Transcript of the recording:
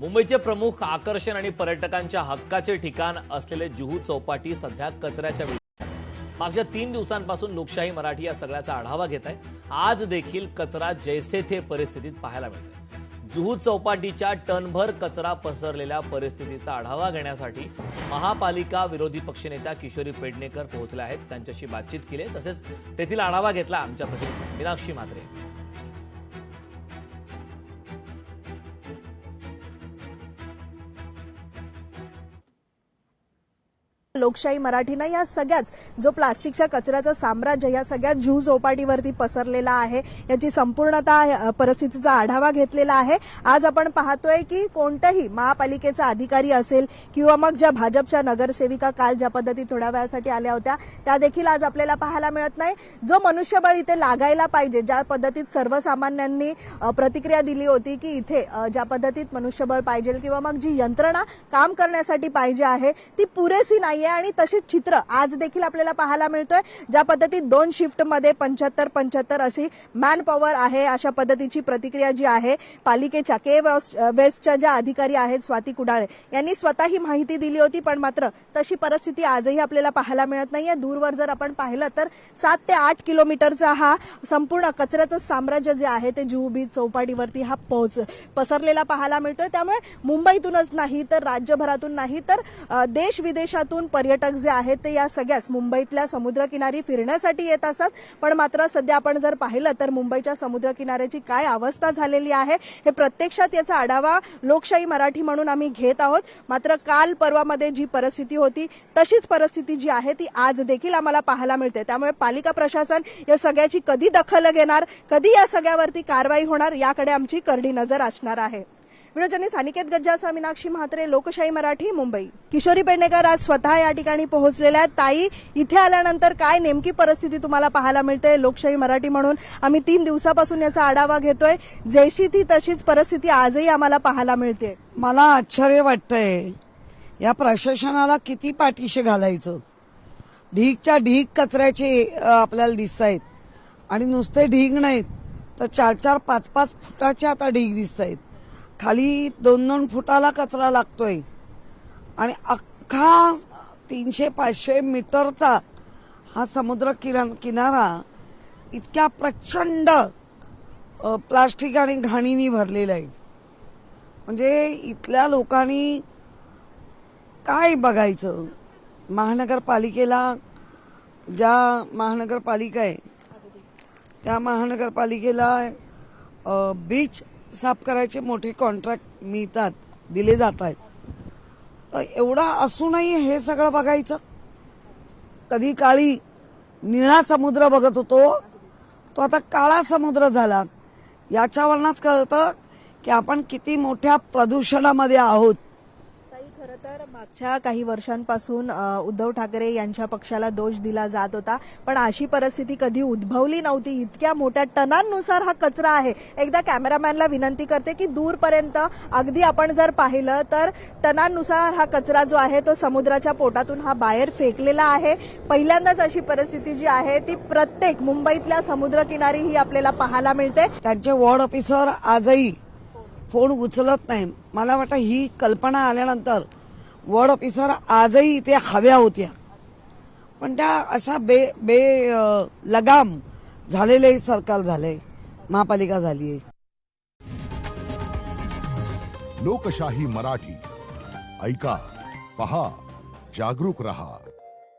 मुंबईचे प्रमुख आकर्षण आणि पर्यटकांच्या हक्काचे ठिकाण असलेले जुहू चौपाटी सध्या कचऱ्याच्या विळख्यात आहे। मागच्या 3 दिवसांपासून लोकशाही मराठी या सगळ्याचा आढावा घेत आहे। आज देखील कचरा जैसे थे परिस्थितीत पाहायला मिळतोय। जुहू चौपाटीच्या टनभर कचरा पसरलेल्या परिस्थितीचा आढावा घेण्यासाठी महापालिका विरोधी पक्षनेत्या किशोरी पेडणेकर पोहोचल्या आहेत। त्यांच्याशी बातचीत केली, तसेच तेथील आढावा घेतला आमच्या प्रतिनिधी मीनाक्षी म्हात्रे। लोकशाही मराठीनं या सगळ्याच जो प्लास्टिकच्या कचऱ्याचं साम्राज्य या सगळ्या जुहू चौपाटीवरती पसरलेला आहे याची संपूर्णतः परिस्थितीचा आढावा घेतलेला आहे। आज आपण पाहतोय की कोणताही महापालिकेचा अधिकारी असेल किंवा मग ज्या भाजपच्या नगरसेविका काल ज्या पद्धतीत थोड्या वेळासाठी आल्या होत्या त्या देखील आज आपल्याला पाहायला मिळत नाही। जो मनुष्यबळ इथे लागायला पाहिजे, ज्या पद्धतीत सर्वसामान्यांनी प्रतिक्रिया दिली होती की इथे ज्या पद्धतीत मनुष्यबळ पाहिजे किंवा मग जी यंत्रणा काम करण्यासाठी पाहिजे आहे ती पुरेसी नाही आणि तशीच चित्र आज देखील आपल्याला पाहायला मिळतोय। ज्या पद्धतीत 2 शिफ्ट मध्ये 75-75 अशी मॅन पॉवर आहे, अशा पद्धतीची प्रतिक्रिया जी आहे पालिकेच्या वेस्टच्या ज्या अधिकारी आहेत स्वाती कुडाळे यांनी स्वतः ही माहिती दिली होती, पण मात्र तशी परिस्थिती आजही आपल्याला पाहायला मिळत नाहीये। दूरवर जर आपण पाहिलं तर 7 ते 8 किलोमीटरचा हा संपूर्ण कचऱ्याचं साम्राज्य जे आहे ते जुहू बीच चौपाटीवरती हा पसरलेला पाहायला मिळतोय। त्यामुळे मुंबईतूनच नाही तर राज्यभरातून नाही तर देश विदेशातून पर्यटक जे आहेत ते या सगळ्याच मुंबईतल्या समुद्रकिनारी फिरण्यासाठी येत असतात, पण मात्र सध्या आपण जर पाहिलं तर मुंबईच्या समुद्रकिनाऱ्याची काय अवस्था झालेली आहे हे प्रत्यक्षात याचा आढावा लोकशाही मराठी म्हणून आम्ही घेत आहोत। मात्र काल परवामध्ये जी परिस्थिती होती तशीच परिस्थिती जी आहे ती आज देखील आम्हाला पाहायला मिळते। त्यामुळे पालिका प्रशासन या सगळ्याची कधी दखल घेणार, कधी या सगळ्यावरती कारवाई होणार याकडे आमची करडी नजर असणार आहे। व्हिडिओ जर्नलिस्ट अनिकेत गज्जासह मीनाक्षी म्हात्रे, लोकशाही मराठी, मुंबई। किशोरी पेडणेकर आज स्वतः या ठिकाणी पोहोचलेल्या आहेत। ताई, इथे आल्यानंतर काय नेमकी परिस्थिती तुम्हाला पाहायला मिळते? लोकशाही मराठी म्हणून आम्ही 3 दिवसापासून याचा आढावा घेतोय, जैशी ती तशीच परिस्थिती आजही आम्हाला पाहायला मिळते। मला आश्चर्य वाटतंय या प्रशासनाला किती पाठीशी घालायचं। ढीगच्या ढीग कचऱ्याचे आपल्याला दिसत आहेत आणि नुसते ढीग नाहीत तर 4-4, 5-5 फुटाचे आता ढीग दिसत आहेत। खाली 2-2 फुटाला कचरा लागतोय आणि अख्खा 300-500 मीटरचा हा समुद्र किनारा इतक्या प्रचंड प्लास्टिक आणि घाणीनी भरलेला आहे। म्हणजे इथल्या लोकांनी काय बघायचं? महानगरपालिकेला, ज्या महानगरपालिका आहे त्या महानगरपालिकेला बीच साफ करायचे मोठे कॉन्ट्रॅक्ट मिळतात, दिले जात आहेत, तर एवढा असूनही हे सगळं बघायचं? कधी काळी निळा समुद्र बघत होतो तो आता काळा समुद्र झाला। याच्यावरच कळतं की आपण किती मोठ्या प्रदूषणामध्ये आहोत। खरं तर मागच्या काही वर्षांपासून उद्धव ठाकरे यांच्या पक्षाला दोष दिला जात होता, पण अशी परिस्थिती कधी उद्भवली नव्हती। इतक्या मोठ्या टनांनुसार हा कचरा आहे। एकदा कॅमेरामॅनला विनंती करते की दूरपर्यंत अगदी आपण जर पाहिलं तर टनांनुसार हा कचरा जो आहे तो समुद्राच्या पोटातून हा बाहेर फेकलेला आहे। पहिल्यांदाच अशी परिस्थिती जी आहे ती प्रत्येक मुंबईतल्या समुद्रकिनारी ही आपल्याला पाहायला मिळते। त्यांचे वॉर्ड ऑफिसर आजही फोन उचलत नाही। मला वाटतं ही कल्पना आल्यानंतर वॉर्ड ऑफिसर आजही इथे हव्या होत्या, पण त्या अशा लगाम झालेले सरकार झाले, महापालिका झाली आहे। लोकशाही मराठी ऐका, पहा, जागरूक रहा।